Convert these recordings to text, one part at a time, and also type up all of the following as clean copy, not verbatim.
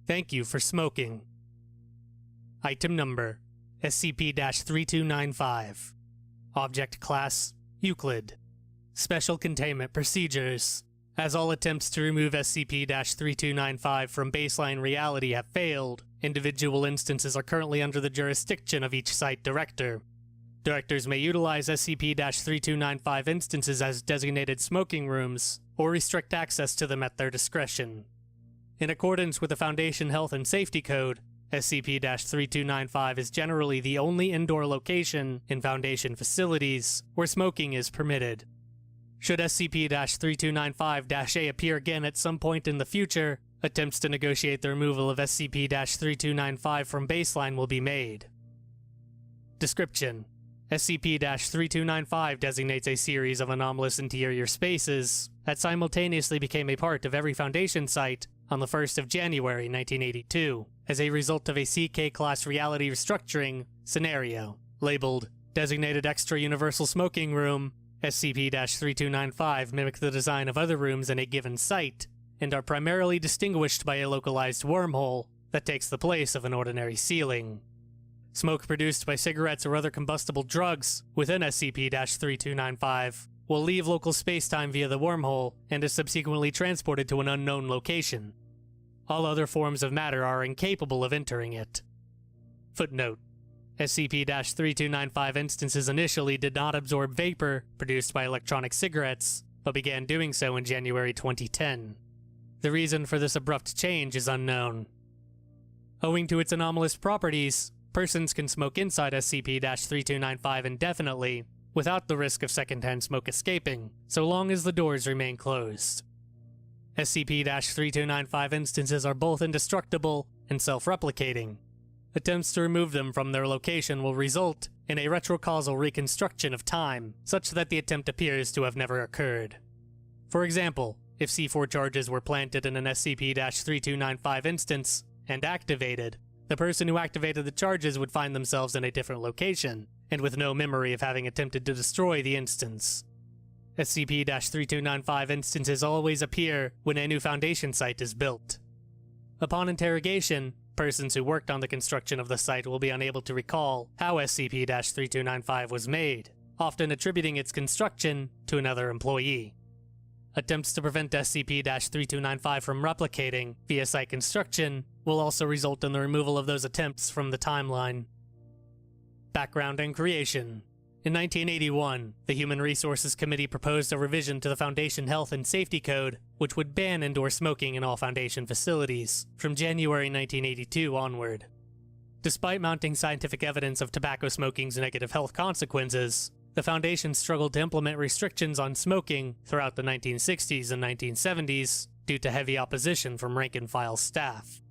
Thank you for smoking. Item Number: SCP-3295. Object Class: Euclid. Special Containment Procedures. As all attempts to remove SCP-3295 from baseline reality have failed, individual instances are currently under the jurisdiction of each site director. Directors may utilize SCP-3295 instances as designated smoking rooms, or restrict access to them at their discretion. In accordance with the Foundation Health and Safety Code, SCP-3295 is generally the only indoor location in Foundation facilities where smoking is permitted. Should SCP-3295-A appear again at some point in the future, attempts to negotiate the removal of SCP-3295 from baseline will be made. Description: SCP-3295 designates a series of anomalous interior spaces that simultaneously became a part of every Foundation site on the 1st of January 1982, as a result of a CK-class reality restructuring scenario. Labeled Designated Extra Universal Smoking Room, SCP-3295 mimic the design of other rooms in a given site, and are primarily distinguished by a localized wormhole that takes the place of an ordinary ceiling. Smoke produced by cigarettes or other combustible drugs within SCP-3295 will leave local spacetime via the wormhole and is subsequently transported to an unknown location. All other forms of matter are incapable of entering it. Footnote: SCP-3295 instances initially did not absorb vapor produced by electronic cigarettes, but began doing so in January 2010. The reason for this abrupt change is unknown. Owing to its anomalous properties, persons can smoke inside SCP-3295 indefinitely, without the risk of secondhand smoke escaping, so long as the doors remain closed. SCP-3295 instances are both indestructible and self-replicating. Attempts to remove them from their location will result in a retrocausal reconstruction of time, such that the attempt appears to have never occurred. For example, if C4 charges were planted in an SCP-3295 instance and activated, the person who activated the charges would find themselves in a different location, and with no memory of having attempted to destroy the instance. SCP-3295 instances always appear when a new Foundation site is built. Upon interrogation, persons who worked on the construction of the site will be unable to recall how SCP-3295 was made, often attributing its construction to another employee. Attempts to prevent SCP-3295 from replicating via site construction will also result in the removal of those attempts from the timeline. Background and creation. In 1981, the Human Resources Committee proposed a revision to the Foundation Health and Safety Code, which would ban indoor smoking in all Foundation facilities from January 1982 onward. Despite mounting scientific evidence of tobacco smoking's negative health consequences, the Foundation struggled to implement restrictions on smoking throughout the 1960s and 1970s due to heavy opposition from rank-and-file staff.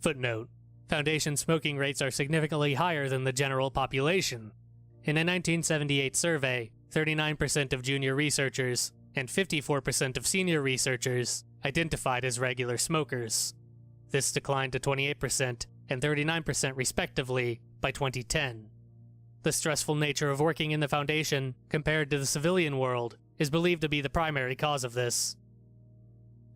Footnote: Foundation smoking rates are significantly higher than the general population. In a 1978 survey, 39% of junior researchers and 54% of senior researchers identified as regular smokers. This declined to 28% and 39% respectively by 2010. The stressful nature of working in the Foundation, compared to the civilian world, is believed to be the primary cause of this.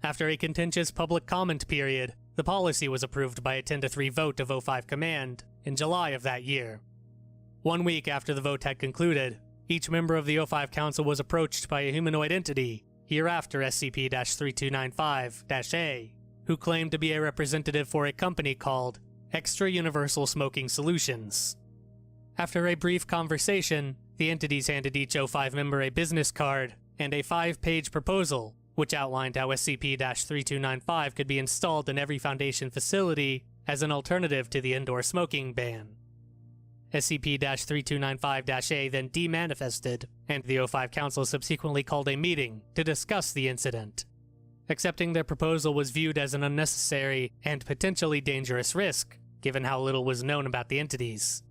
After a contentious public comment period, the policy was approved by a 10-3 vote of O5 Command in July of that year. 1 week after the vote had concluded, each member of the O5 Council was approached by a humanoid entity, hereafter SCP-3295-A, who claimed to be a representative for a company called Extra Universal Smoking Solutions. After a brief conversation, the entities handed each O5 member a business card and a 5-page proposal, which outlined how SCP-3295 could be installed in every Foundation facility as an alternative to the indoor smoking ban. SCP-3295-A then demanifested, and the O5 Council subsequently called a meeting to discuss the incident. Accepting their proposal was viewed as an unnecessary and potentially dangerous risk, given how little was known about the entities.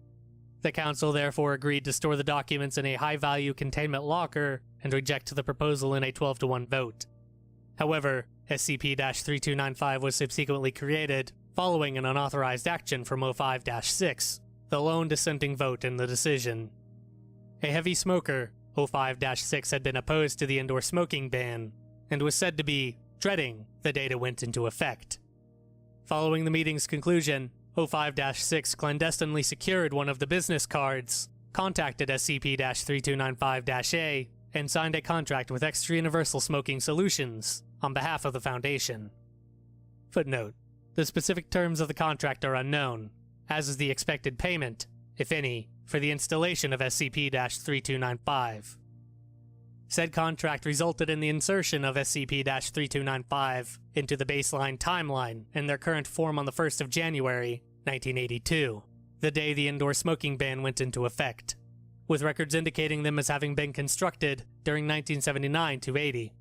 The Council therefore agreed to store the documents in a high-value containment locker and reject the proposal in a 12-1 vote. However, SCP-3295 was subsequently created following an unauthorized action from O5-6, the lone dissenting vote in the decision. A heavy smoker, O5-6 had been opposed to the indoor smoking ban, and was said to be dreading the day it went into effect. Following the meeting's conclusion, O5-6 clandestinely secured one of the business cards, contacted SCP-3295-A, and signed a contract with Extra Universal Smoking Solutions on behalf of the Foundation. Footnote: the specific terms of the contract are unknown, as is the expected payment, if any, for the installation of SCP-3295. Said contract resulted in the insertion of SCP-3295 into the baseline timeline in their current form on the 1st of January, 1982, the day the indoor smoking ban went into effect, with records indicating them as having been constructed during 1979 to 80.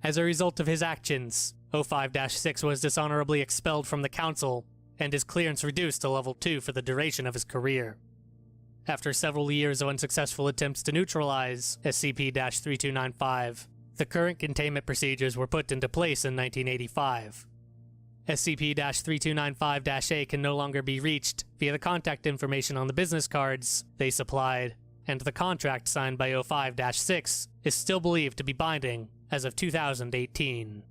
As a result of his actions, O5-6 was dishonorably expelled from the Council, and his clearance reduced to Level 2 for the duration of his career. After several years of unsuccessful attempts to neutralize SCP-3295, the current containment procedures were put into place in 1985. SCP-3295-A can no longer be reached via the contact information on the business cards they supplied, and the contract signed by O5-6 is still believed to be binding as of 2018.